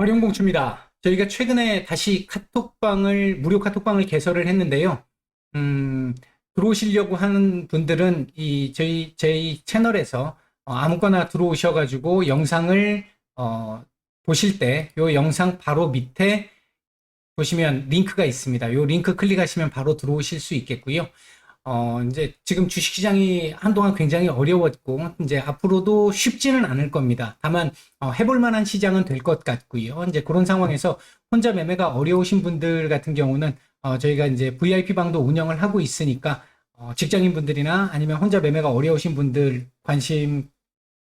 활용공추입니다. 저희가 최근에 다시 무료 카톡방을 개설을 했는데요. 음, 들어오시려고 하는 분들은 저희 채널에서 아무거나 들어오셔가지고 영상을 보실 때 이 영상 바로 밑에 보시면 링크가 있습니다. 이 링크 클릭하시면 바로 들어오실 수 있겠고요. 이제 지금 주식시장이 한동안 굉장히 어려웠고, 이제 앞으로도 쉽지는 않을 겁니다. 다만, 해볼 만한 시장은 될 것 같고요. 이제 그런 상황에서 혼자 매매가 어려우신 분들 같은 경우는, 저희가 이제 VIP 방도 운영을 하고 있으니까, 직장인 분들이나 아니면 혼자 매매가 어려우신 분들 관심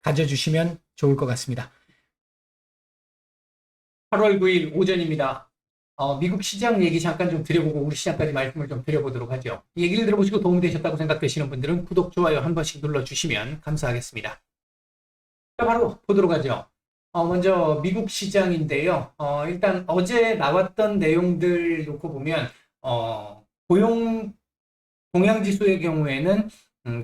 가져주시면 좋을 것 같습니다. 8월 9일 오전입니다. 미국 시장 얘기 잠깐 좀 드려보고 우리 시장까지 말씀을 좀 드려보도록 하죠. 이 얘기를 들어보시고 도움이 되셨다고 생각되시는 분들은 구독, 좋아요 한 번씩 눌러주시면 감사하겠습니다. 자, 바로 보도록 하죠. 먼저 미국 시장인데요. 일단 어제 나왔던 내용들 놓고 보면 고용 동향지수의 경우에는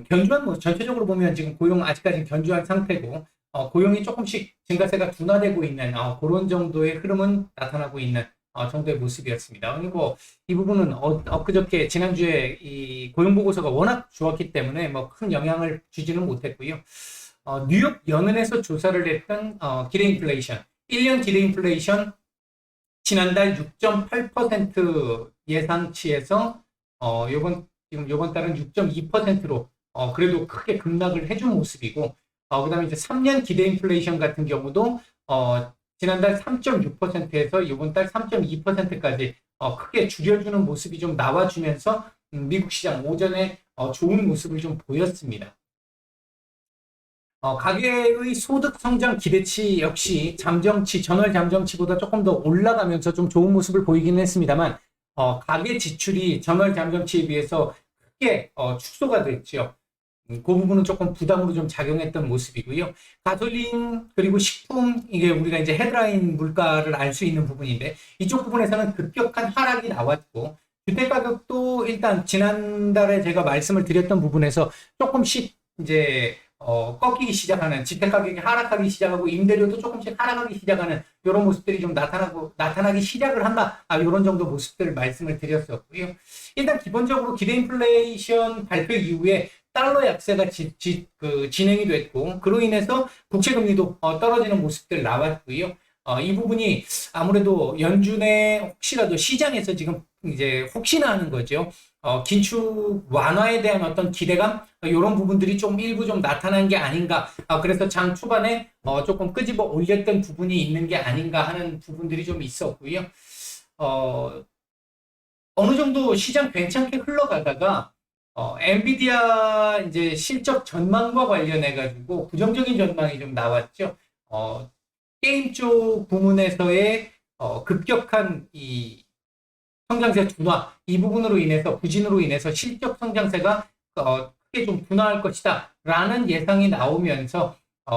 견주한, 전체적으로 보면 지금 고용 아직까지 견주한 상태고 고용이 조금씩 증가세가 둔화되고 있는 그런 정도의 흐름은 나타나고 있는 정도의 모습이었습니다. 그리고 이 부분은 엊그저께 지난주에 이 고용 보고서가 워낙 좋았기 때문에 뭐 큰 영향을 주지는 못했고요. 뉴욕 연은에서 조사를 했던 기대 인플레이션, 1년 기대 인플레이션 지난달 6.8% 예상치에서 요번 달은 6.2%로 그래도 크게 급락을 해준 모습이고, 그다음에 이제 3년 기대 인플레이션 같은 경우도 지난달 3.6%에서 이번 달 3.2%까지 크게 줄여주는 모습이 좀 나와주면서 미국 시장 오전에 좋은 모습을 좀 보였습니다. 가계의 소득 성장 기대치 역시 전월 잠정치보다 조금 더 올라가면서 좀 좋은 모습을 보이기는 했습니다만 가계 지출이 전월 잠정치에 비해서 크게 축소가 됐죠. 그 부분은 조금 부담으로 좀 작용했던 모습이고요. 가솔린 그리고 식품, 이게 우리가 이제 헤드라인 물가를 알 수 있는 부분인데 이쪽 부분에서는 급격한 하락이 나왔고, 주택가격도 일단 지난달에 제가 말씀을 드렸던 부분에서 조금씩 이제 꺾이기 시작하는, 주택가격이 하락하기 시작하고 임대료도 조금씩 하락하기 시작하는 이런 모습들이 좀 나타나기 시작을 한다. 이런 정도 모습들을 말씀을 드렸었고요. 일단 기본적으로 기대 인플레이션 발표 이후에 달러 약세가 진행이 됐고, 그로 인해서 국채금리도 떨어지는 모습들 나왔고요. 이 부분이 아무래도 연준의 혹시라도 시장에서 지금 이제 혹시나 하는 거죠. 긴축 완화에 대한 어떤 기대감, 이런 부분들이 좀 일부 좀 나타난 게 아닌가. 그래서 장 초반에 조금 끄집어 올렸던 부분이 있는 게 아닌가 하는 부분들이 좀 있었고요. 어느 정도 시장 괜찮게 흘러가다가 엔비디아 이제 실적 전망과 관련해가지고 부정적인 전망이 좀 나왔죠. 게임 쪽 부문에서의 급격한 이 성장세 둔화, 이 부분으로 인해서, 부진으로 인해서 실적 성장세가 크게 좀 둔화할 것이다 라는 예상이 나오면서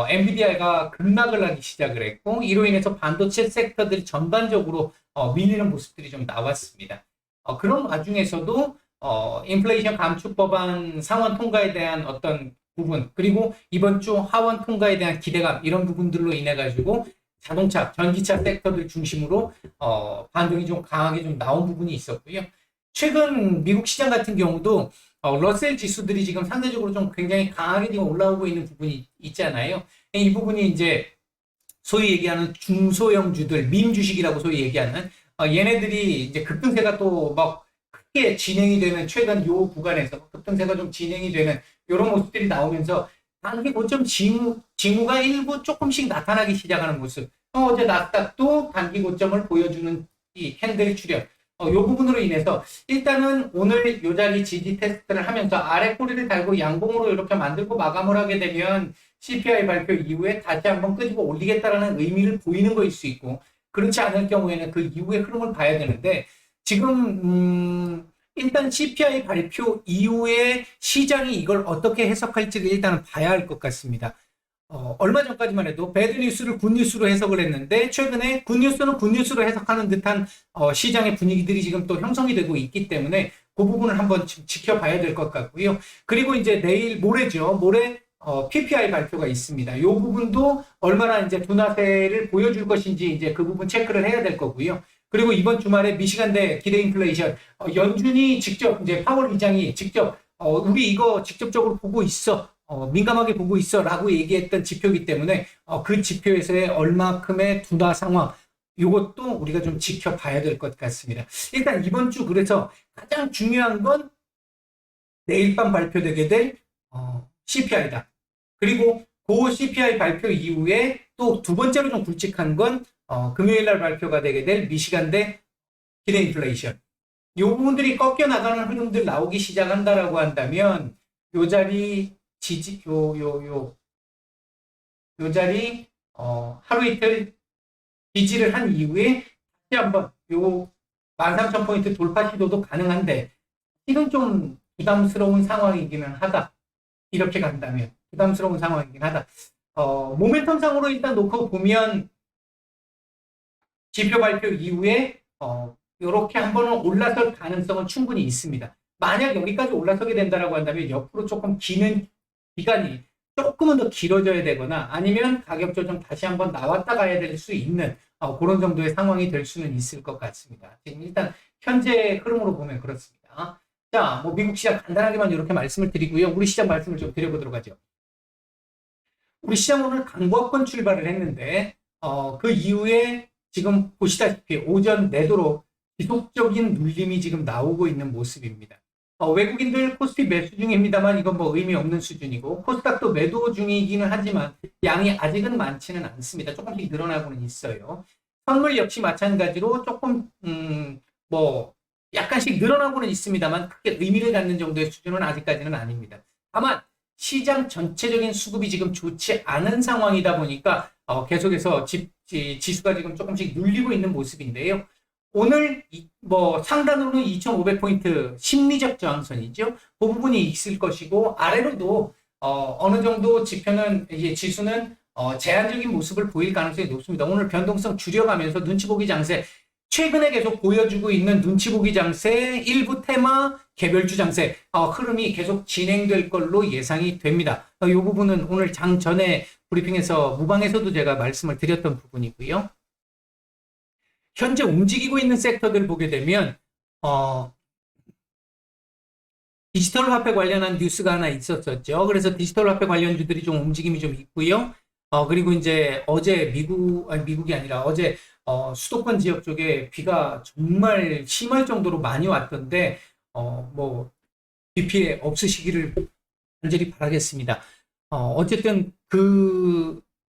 엔비디아가 급락을 하기 시작을 했고, 이로 인해서 반도체 섹터들이 전반적으로 밀리는 모습들이 좀 나왔습니다. 그런 와중에서도 인플레이션 감축 법안 상원 통과에 대한 어떤 부분, 그리고 이번 주 하원 통과에 대한 기대감, 이런 부분들로 인해 가지고 자동차, 전기차 섹터들 중심으로 반등이 좀 강하게 좀 나온 부분이 있었고요. 최근 미국 시장 같은 경우도 러셀 지수들이 지금 상대적으로 좀 굉장히 강하게 지금 올라오고 있는 부분이 있잖아요. 이 부분이 이제 소위 얘기하는 중소형주들, 밈 주식이라고 소위 얘기하는 얘네들이 이제 급등세가 또 막 크게 진행이 되는, 최근 요 구간에서 급등세가 좀 진행이 되는 이런 모습들이 나오면서 단기 고점 징후가 일부 조금씩 나타나기 시작하는 모습. 어제 나스닥도 단기 고점을 보여주는 이 캔들 출현. 이 부분으로 인해서 일단은 오늘 요 자리 지지 테스트를 하면서 아래 꼬리를 달고 양봉으로 이렇게 만들고 마감을 하게 되면 CPI 발표 이후에 다시 한번 끄집어 올리겠다라는 의미를 보이는 거일 수 있고, 그렇지 않을 경우에는 그 이후의 흐름을 봐야 되는데, 지금 일단 CPI 발표 이후에 시장이 이걸 어떻게 해석할지를 일단은 봐야 할 것 같습니다. 얼마 전까지만 해도 배드 뉴스를 굿 뉴스로 해석을 했는데, 최근에 굿 뉴스는 굿 뉴스로 해석하는 듯한 시장의 분위기들이 지금 또 형성이 되고 있기 때문에 그 부분을 한번 지켜봐야 될 것 같고요. 그리고 이제 모레죠. 모레 PPI 발표가 있습니다. 이 부분도 얼마나 이제 둔화세를 보여줄 것인지 이제 그 부분 체크를 해야 될 거고요. 그리고 이번 주말에 미시간대 기대 인플레이션, 연준이 직접 이제 파월 의장이 직접 우리 이거 직접적으로 보고 있어. 민감하게 보고 있어 라고 얘기했던 지표이기 때문에 그 지표에서의 얼마큼의 둔화 상황, 이것도 우리가 좀 지켜봐야 될 것 같습니다. 일단 이번 주 그래서 가장 중요한 건 내일 밤 발표되게 될 CPI다. 그리고 그 CPI 발표 이후에 또 두 번째로 좀 굵직한 건 금요일 날 발표가 되게 될 미시간대 기대 인플레이션. 이 부분들이 꺾여 나가는 흐름들 나오기 시작한다라고 한다면 요 자리 지지 요 자리 하루 이틀 지지를 한 이후에 다시 한번 요 13,000포인트 돌파 시도도 가능한데 이건 좀 부담스러운 상황이기는 하다. 이렇게 간다면 부담스러운 상황이긴 하다. 모멘텀상으로 일단 놓고 보면 지표 발표 이후에 이렇게 한번은 올라설 가능성은 충분히 있습니다. 만약 여기까지 올라서게 된다라고 한다면 옆으로 조금 기는 기간이 조금은 더 길어져야 되거나 아니면 가격 조정 다시 한번 나왔다 가야 될 수 있는 그런 정도의 상황이 될 수는 있을 것 같습니다. 지금 일단 현재 흐름으로 보면 그렇습니다. 자, 뭐 미국 시장 간단하게만 이렇게 말씀을 드리고요. 우리 시장 말씀을 좀 드려보도록 하죠. 우리 시장 오늘 강보합권 출발을 했는데 그 이후에 지금 보시다시피 오전 내도록 지속적인 눌림이 지금 나오고 있는 모습입니다. 외국인들 코스피 매수 중입니다만 이건 뭐 의미 없는 수준이고 코스닥도 매도 중이기는 하지만 양이 아직은 많지는 않습니다. 조금씩 늘어나고는 있어요. 선물 역시 마찬가지로 조금 뭐 약간씩 늘어나고는 있습니다만 크게 의미를 갖는 정도의 수준은 아직까지는 아닙니다. 다만 시장 전체적인 수급이 지금 좋지 않은 상황이다 보니까 계속해서 지수가 지금 조금씩 눌리고 있는 모습인데요. 오늘 뭐 상단으로는 2,500포인트 심리적 저항선이죠. 그 부분이 있을 것이고 아래로도 어느 정도 지수는 제한적인 모습을 보일 가능성이 높습니다. 오늘 변동성 줄여가면서 눈치 보기 장세, 최근에 계속 보여주고 있는 눈치 보기 장세, 일부 테마, 개별주 장세 흐름이 계속 진행될 걸로 예상이 됩니다. 이 부분은 오늘 장 전에 브리핑에서 무방에서도 제가 말씀을 드렸던 부분이고요. 현재 움직이고 있는 섹터들 보게 되면 디지털 화폐 관련한 뉴스가 하나 있었었죠. 그래서 디지털 화폐 관련주들이 좀 움직임이 좀 있고요. 그리고 이제 어제 미국이 아니라 어제 수도권 지역 쪽에 비가 정말 심할 정도로 많이 왔던데 뭐 비 피해 없으시기를 간절히 바라겠습니다. 어쨌든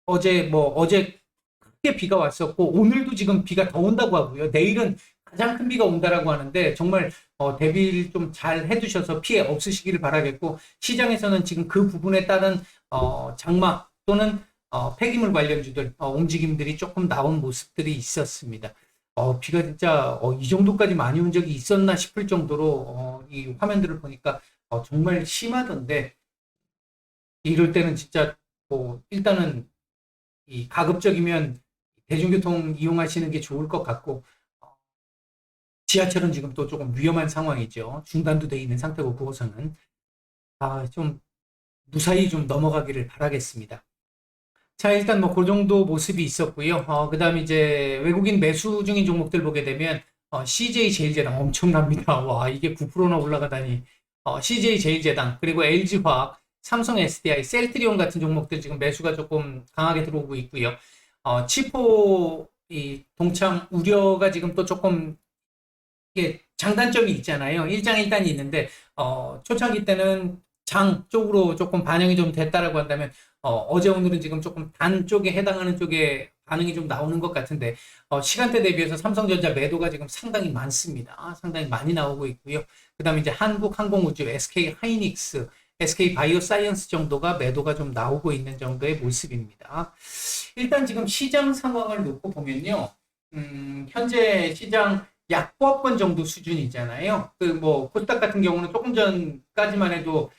어제 크게 비가 왔었고 오늘도 지금 비가 더 온다고 하고요. 내일은 가장 큰 비가 온다라고 하는데 정말 대비를 좀 잘 해두셔서 피해 없으시기를 바라겠고 시장에서는 지금 그 부분에 따른 장마 또는 폐기물 관련주들 움직임들이 조금 나온 모습들이 있었습니다. 비가 진짜 이 정도까지 많이 온 적이 있었나 싶을 정도로 이 화면들을 보니까 정말 심하던데 이럴 때는 진짜 뭐 일단은 가급적이면 대중교통 이용하시는 게 좋을 것 같고 지하철은 지금 또 조금 위험한 상황이죠. 중단도 돼 있는 상태고 그곳은 좀 무사히 좀 넘어가기를 바라겠습니다. 자, 일단 뭐 그 정도 모습이 있었고요. 그다음에 이제 외국인 매수 중인 종목들 보게 되면 CJ 제일제당 엄청납니다. 와, 이게 9%나 올라가다니. CJ 제일제당 그리고 LG화학, 삼성 SDI, 셀트리온 같은 종목들 지금 매수가 조금 강하게 들어오고 있고요. 치포 동창 우려가 지금 또 조금 이게 장단점이 있잖아요. 일장일단이 있는데 초창기 때는 장 쪽으로 조금 반영이 좀 됐다라고 한다면 어제 오늘은 지금 조금 단 쪽에 해당하는 쪽에 반응이 좀 나오는 것 같은데 시간대 대비해서 삼성전자 매도가 지금 상당히 많습니다. 상당히 많이 나오고 있고요. 그 다음에 이제 한국항공우주, SK하이닉스, SK바이오사이언스 정도가 매도가 좀 나오고 있는 정도의 모습입니다. 일단 지금 시장 상황을 놓고 보면요. 현재 시장 약보합권 정도 수준이잖아요. 뭐 코스닥 같은 경우는 조금 전까지만 해도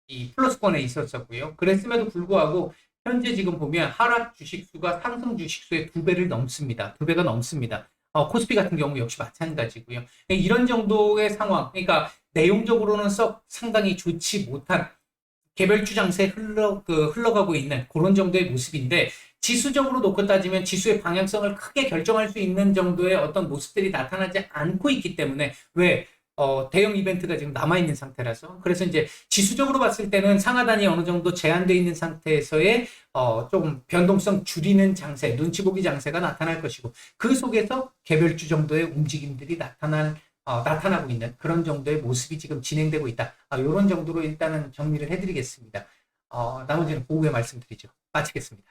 이 플러스권에 있었었고요. 그랬음에도 불구하고 현재 지금 보면 하락 주식수가 상승 주식수의 2배를 넘습니다. 2배가 넘습니다. 코스피 같은 경우 역시 마찬가지고요. 이런 정도의 상황, 그러니까 내용적으로는 상당히 좋지 못한 개별주 장세 흘러가고 있는 그런 정도의 모습인데, 지수적으로 놓고 따지면 지수의 방향성을 크게 결정할 수 있는 정도의 어떤 모습들이 나타나지 않고 있기 때문에, 왜 대형 이벤트가 지금 남아있는 상태라서, 그래서 이제 지수적으로 봤을 때는 상하단이 어느 정도 제한되어 있는 상태에서의 좀 변동성 줄이는 장세, 눈치 보기 장세가 나타날 것이고, 그 속에서 개별주 정도의 움직임들이 나타나고 있는 그런 정도의 모습이 지금 진행되고 있다. 이런 정도로 일단은 정리를 해드리겠습니다. 나머지는 보후에 말씀드리죠. 마치겠습니다.